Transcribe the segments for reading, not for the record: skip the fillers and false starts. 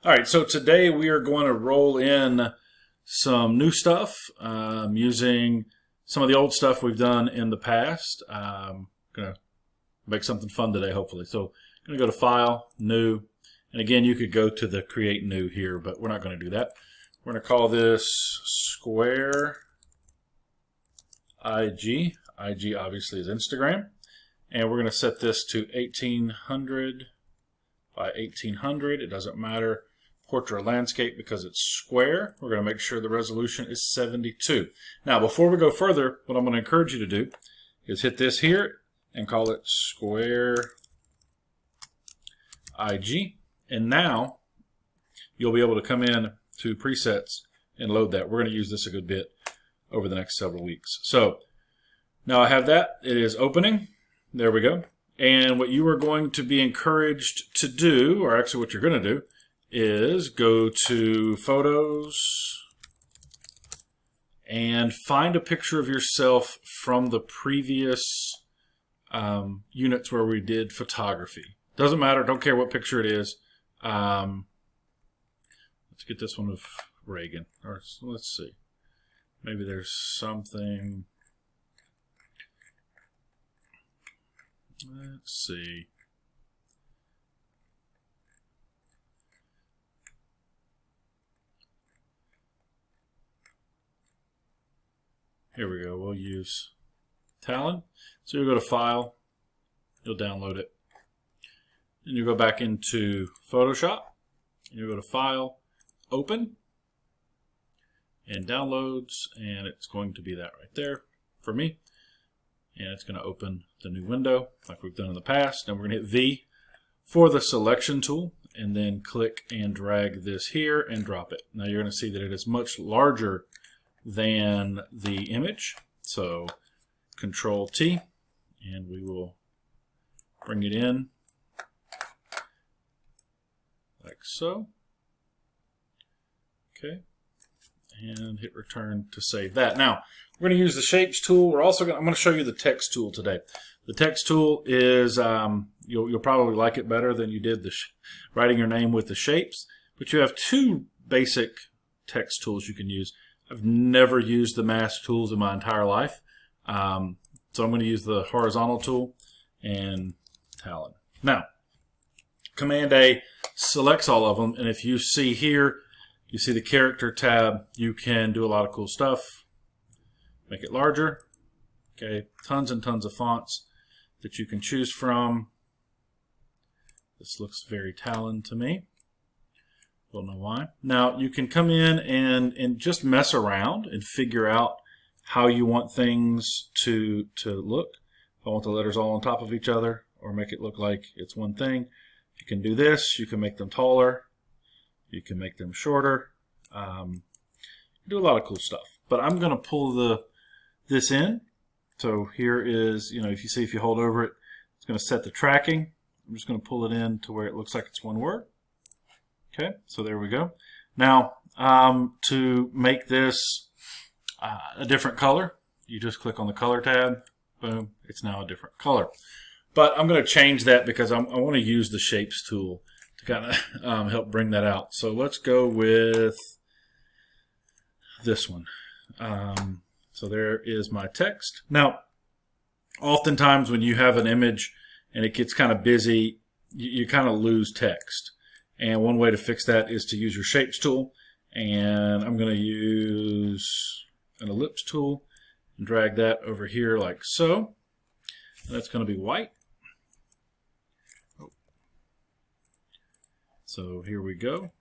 All right, so today we are going to roll in some new stuff using some of the old stuff we've done in the past. Going to make something fun today, hopefully. So I'm going to go to File, New, and again, you could go to the Create New here, but we're not going to do that. We're going to call this Square IG. IG obviously is Instagram. And we're going to set this to 1800 by 1800. It doesn't matter portrait or landscape because it's square. We're going to make sure the resolution is 72. Now, before we go further, what I'm going to encourage you to do is hit this here and call it Square IG. And now you'll be able to come in to presets and load that. We're going to use this a good bit over the next several weeks. So now I have that. It is opening. There we go. And what you are going to be encouraged to do, or actually what you're going to do, is go to Photos and find a picture of yourself from the previous units where we did photography. Doesn't matter. Don't care what picture it is. Let's get this one of Reagan. Or let's see. Maybe there's something. Let's see. Here we go. We'll use Talon. So you'll go to File. You'll download it. Then you'll go back into Photoshop. You'll go to File, Open, and Downloads. And it's going to be that right there for me. And it's going to open the new window like we've done in the past. And we're going to hit V for the selection tool and then click and drag this here and drop it. Now you're going to see that it is much larger than the image. So Control T and we will bring it in like so. Okay. And hit return to save that. Now, we're going to use the shapes tool. I'm going to show you the text tool today. The text tool is, you'll probably like it better than you did writing your name with the shapes. But you have two basic text tools you can use. I've never used the mask tools in my entire life. So I'm going to use the horizontal tool and Talon. Now, Command A selects all of them. And if you see here, you see the character tab, you can do a lot of cool stuff. Make it larger. Okay, tons and tons of fonts that you can choose from. This looks very Talon to me. Don't know why. Now you can come in and just mess around and figure out how you want things to look. If I want the letters all on top of each other or make it look like it's one thing, you can do this. You can make them taller. You can make them shorter. Do a lot of cool stuff. But I'm going to pull this in. So here is, if you hold over it, it's going to set the tracking. I'm just going to pull it in to where it looks like it's one word. Okay, so there we go. Now, to make this a different color, you just click on the color tab. Boom, it's now a different color. But I'm going to change that because I want to use the shapes tool to kind of help bring that out. So let's go with this one. So there is my text. Now, oftentimes when you have an image and it gets kind of busy, you kind of lose text. And one way to fix that is to use your shapes tool. And I'm going to use an ellipse tool and drag that over here like so. And that's going to be white. So here we go.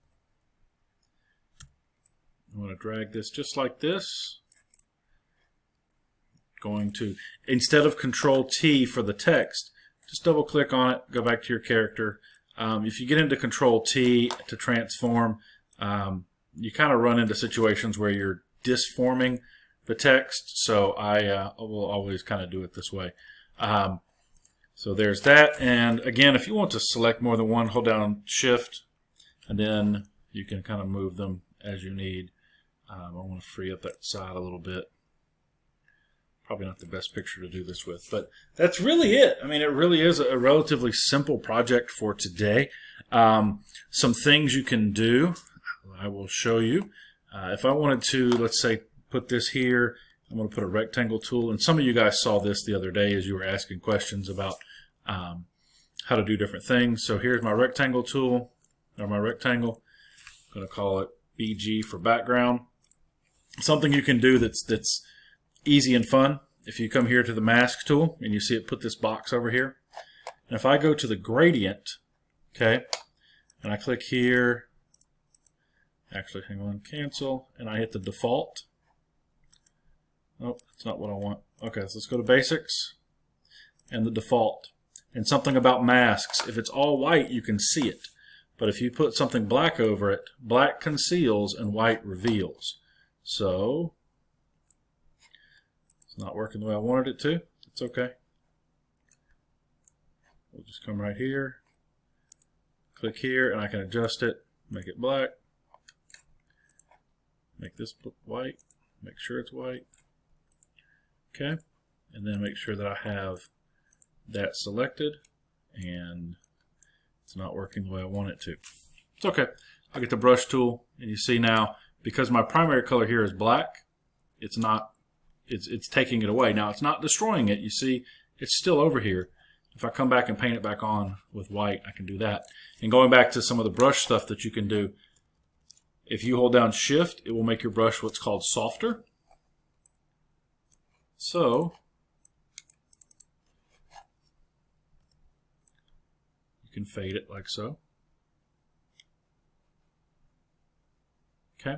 I'm going to drag this just like this. Going to, instead of Control T for the text, just double click on it, go back to your character. If you get into Control T to transform, you kind of run into situations where you're disforming the text. So I will always kind of do it this way. So there's that. And again, if you want to select more than one, hold down Shift, and then you can kind of move them as you need. I want to free up that side a little bit. Probably not the best picture to do this with, but that's really it. I mean, it really is a relatively simple project for today. Some things you can do, I will show you. If I wanted to, let's say, put this here, I'm going to put a rectangle tool. And some of you guys saw this the other day as you were asking questions about how to do different things. So here's my rectangle tool, or my rectangle. I'm going to call it BG for background. Something you can do that's easy and fun. If you come here to the mask tool and you see it put this box over here. And if I go to the gradient, okay, and I click here, actually, hang on, cancel, and I hit the default. Nope, that's not what I want. Okay, so let's go to basics and the default. And something about masks, if it's all white, you can see it. But if you put something black over it, black conceals and white reveals. So, it's not working the way I wanted it to. It's okay. We'll just come right here, click here, and I can adjust it, make it black, make this white, make sure it's white. Okay, and then make sure that I have that selected, and it's not working the way I want it to. It's okay. I'll get the brush tool, and you see now, because my primary color here is black, it's taking it away. Now, it's not destroying it. You see, it's still over here. If I come back and paint it back on with white, I can do that. And going back to some of the brush stuff that you can do, if you hold down Shift, it will make your brush what's called softer. So, you can fade it like so. Okay.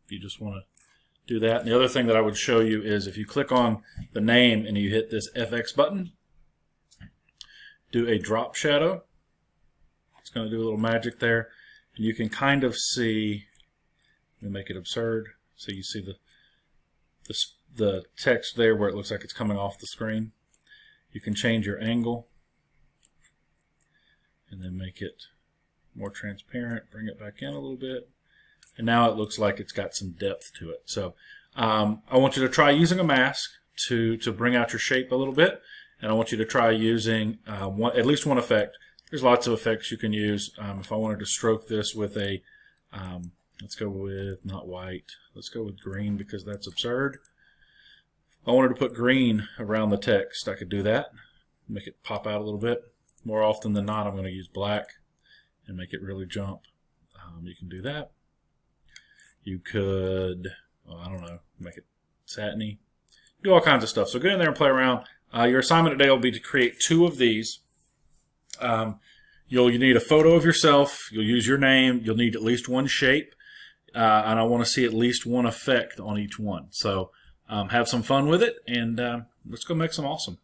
If you just want to do that. And the other thing that I would show you is if you click on the name and you hit this FX button, do a drop shadow. It's going to do a little magic there. And you can kind of see, let me make it absurd, so you see the text there where it looks like it's coming off the screen. You can change your angle and then make it more transparent, bring it back in a little bit, and now it looks like it's got some depth to it. So I want you to try using a mask to bring out your shape a little bit, and I want you to try using at least one effect. There's lots of effects you can use. If I wanted to stroke this with a, let's go with not white, let's go with green because that's absurd. If I wanted to put green around the text, I could do that, make it pop out a little bit. More often than not, I'm going to use black and make it really jump. You can do that. You could, well, I don't know, make it satiny. Do all kinds of stuff. So get in there and play around. Your assignment today will be to create 2 of these. You need a photo of yourself. You'll use your name. You'll need at least one shape. And I want to see at least one effect on each one. So have some fun with it, and let's go make some awesome.